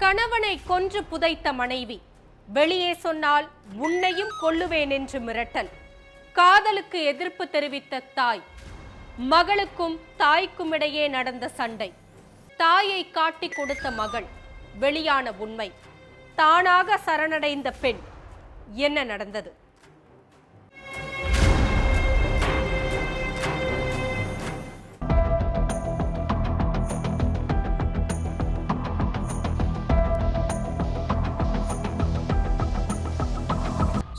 கணவனை கொன்று புதைத்த மனைவி, வெளியே சொன்னால் உன்னையும் கொல்லுவேன் என்று மிரட்டல். காதலுக்கு எதிர்ப்பு தெரிவித்த தாய், மகளுக்கும் தாய்க்கும் இடையே நடந்த சண்டை. தாயை காட்டி கொடுத்த மகள், வெளியான உண்மை. தானாக சரணடைந்த பெண், என்ன நடந்தது?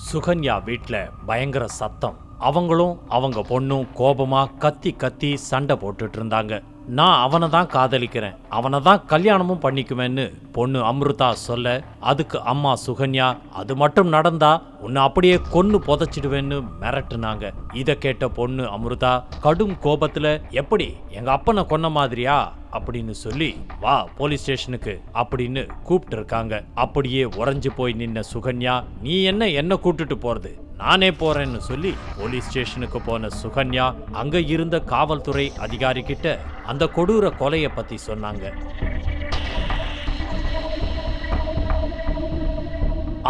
சுகன்யா வீட்டில் பயங்கர சத்தம். அவங்களும் அவங்க பொண்ணும் கோபமா கத்தி கத்தி சண்டை போட்டுட்டு இருந்தாங்க. நான் அவனை தான் காதலிக்கிறேன், அவனை தான் கல்யாணமும் பண்ணிக்குவேன்னு பொண்ணு அம்ருதா சொல்ல, அதுக்கு அம்மா சுகன்யா, அது மட்டும் நடந்தா உன்னை அப்படியே கொன்னு புதைச்சிடுவேன்னு மிரட்டுனாங்க. இதை கேட்ட பொண்ணு அம்ருதா கடும் கோபத்துல, எப்படி எங்க அப்பனை கொன்ன மாதிரியா அப்படின்னு சொல்லி, வா போலீஸ் ஸ்டேஷனுக்கு அப்படின்னு கூப்பிட்டு இருக்காங்க. அப்படியே உறைஞ்சு போய் நின்ன சுகன்யா, நீ என்ன கூப்பிட்டுட்டு போறது, நானே போறேன்னு சொல்லி போலீஸ் ஸ்டேஷனுக்கு போன சுகன்யா அங்க இருந்த காவல்துறை அதிகாரி கிட்ட அந்த கொடூர கொலையை பத்தி சொன்னாங்க.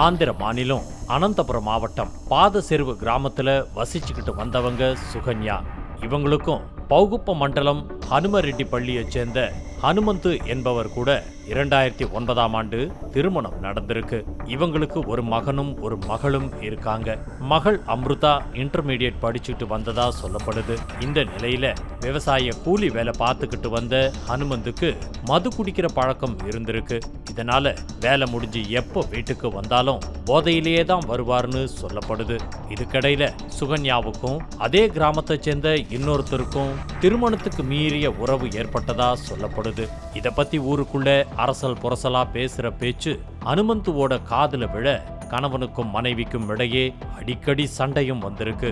ஆந்திர மாநிலம் அனந்தபுரம் மாவட்டம் பாதசெருவு கிராமத்துல வசிச்சுக்கிட்டு வந்தவங்க சுகன்யா. இவங்களுக்கும் பௌகுப்ப மண்டலம் ஹனுமரெட்டி பள்ளியை சேர்ந்த ஹனுமந்து என்பவர் கூட 2009ஆம் ஆண்டு திருமணம் நடந்திருக்கு. இவங்களுக்கு ஒரு மகனும் ஒரு மகளும் இருக்காங்க. மகள் அம்ருதா இன்டர்மீடியட் படிச்சுட்டு வந்ததா சொல்லப்படுது. இந்த நிலையில விவசாய கூலி வேலை பார்த்துக்கிட்டு வந்த ஹனுமந்துக்கு மது குடிக்கிற பழக்கம் இருந்திருக்கு. இதனால வேலை முடிஞ்சு எப்போ வீட்டுக்கு வந்தாலும் போதையிலேயே தான் வருவார்னு சொல்லப்படுது. இதுக்கிடையில சுகன்யாவுக்கும் அதே கிராமத்தை சேர்ந்த இன்னொருத்தருக்கும் திருமணத்துக்கு மீறிய உறவு ஏற்பட்டதா சொல்லப்படுது. இத பத்தி ஊருக்குள்ள அரசல் புரசலா பேசுற பேச்சு ஹனுமந்துவோட காதுல விழ கணவனுக்கும் மனைவிக்கும் இடையே அடிக்கடி சண்டையும் வந்திருக்கு.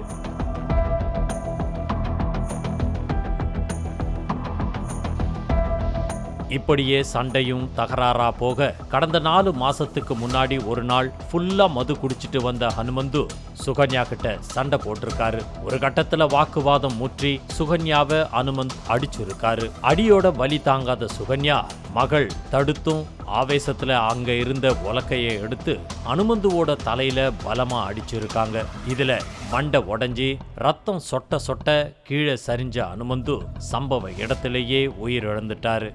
இப்படியே சண்டையும் தகராறா போக கடந்த 4 மாசத்துக்கு முன்னாடி ஒரு நாள் ஃபுல்லா மது குடிச்சிட்டு வந்த ஹனுமந்து சுகன்யா கிட்ட சண்டை போட்டிருக்காரு. ஒரு கட்டத்துல வாக்குவாதம் முற்றி சுகன்யாவை ஹனுமந்த் அடிச்சிருக்காரு. அடியோட வலி தாங்காத சுகன்யா மகள் தடுத்தும் ஆவேசத்துல அங்க இருந்த உலக்கையை எடுத்து ஹனுமந்துவோட தலையில பலமா அடிச்சிருக்காங்க. இதுல மண்டை உடைஞ்சி ரத்தம் சொட்ட சொட்ட கீழே சரிஞ்ச ஹனுமந்து சம்பவ இடத்திலேயே உயிரிழந்துட்டாரு.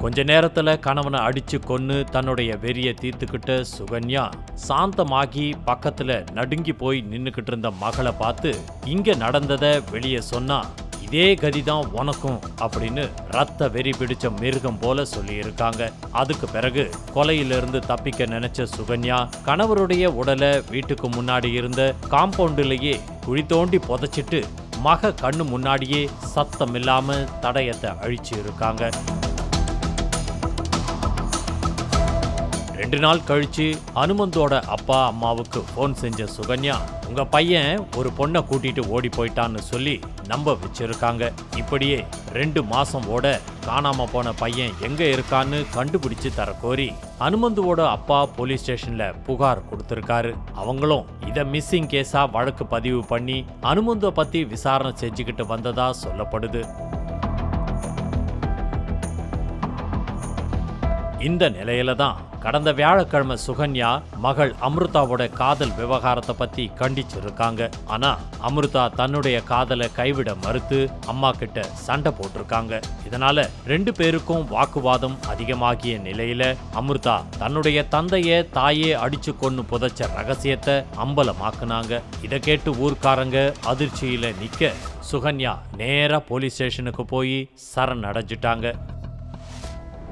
கொஞ்ச நேரத்துல கணவனை அடிச்சு கொன்னு தன்னுடைய வெறியை தீர்த்துக்கிட்ட சுகன்யா சாந்தமாகி பக்கத்துல நடுங்கி போய் நின்னுக்கிட்டு இருந்த மகளை பார்த்து, இங்க நடந்ததை வெளியே சொன்னா இதே கதிதான் உனக்கும் அப்படின்னு ரத்த வெறி பிடிச்ச மிருகம் போல சொல்லி இருக்காங்க. அதுக்கு பிறகு கொலையிலிருந்து தப்பிக்க நினைச்ச சுகன்யா கணவருடைய உடலை வீட்டுக்கு முன்னாடி இருந்த காம்பவுண்டிலேயே குழி தோண்டி புதைச்சிட்டு மக கண்ணு முன்னாடியே சத்தம் இல்லாம தடயத்தை அழிச்சு இருக்காங்க. 2 நாள் கழிச்சு ஹனுமந்தோட அப்பா அம்மாவுக்கு போன் செஞ்ச சுகன்யா, உங்க பையன் ஒரு பொண்ணை கூட்டிட்டு ஓடி போயிட்டான்னு சொல்லி நம்ப வச்சிருக்காங்க. இப்படியே 2 மாசம் ஓட காணாம போன பையன் எங்க இருக்கான்னு கண்டுபிடிச்சு தர கோரி ஹனுமந்துவோட அப்பா போலீஸ் ஸ்டேஷன்ல புகார் கொடுத்திருக்காரு. அவங்களும் இத மிஸ்ஸிங் கேஸா வழக்கு பதிவு பண்ணி ஹனுமந்த பத்தி விசாரணை செஞ்சுக்கிட்டு வந்ததா சொல்லப்படுது. இந்த நிலையில தான் கடந்த வியாழக்கிழமை சுகன்யா மகள் அம்ருதாவோட காதல் விவகாரத்தை பத்தி கண்டிச்சிருக்காங்க. ஆனா அம்ருதா தன்னுடைய காதலை கைவிட மறுத்து அம்மா கிட்ட சண்டை போட்டிருக்காங்க. இதனால 2 பேருக்கும் வாக்குவாதம் அதிகமாகிய நிலையில அம்ருதா தன்னுடைய தந்தைய தாயே அடிச்சு கொன்னு புதைச்ச ரகசியத்தை அம்பலமாக்குனாங்க. இதை கேட்டு ஊர்க்காரங்க அதிர்ச்சியில நிக்க சுகன்யா நேரா போலீஸ் ஸ்டேஷனுக்கு போய் சரணடைஞ்சிட்டாங்க.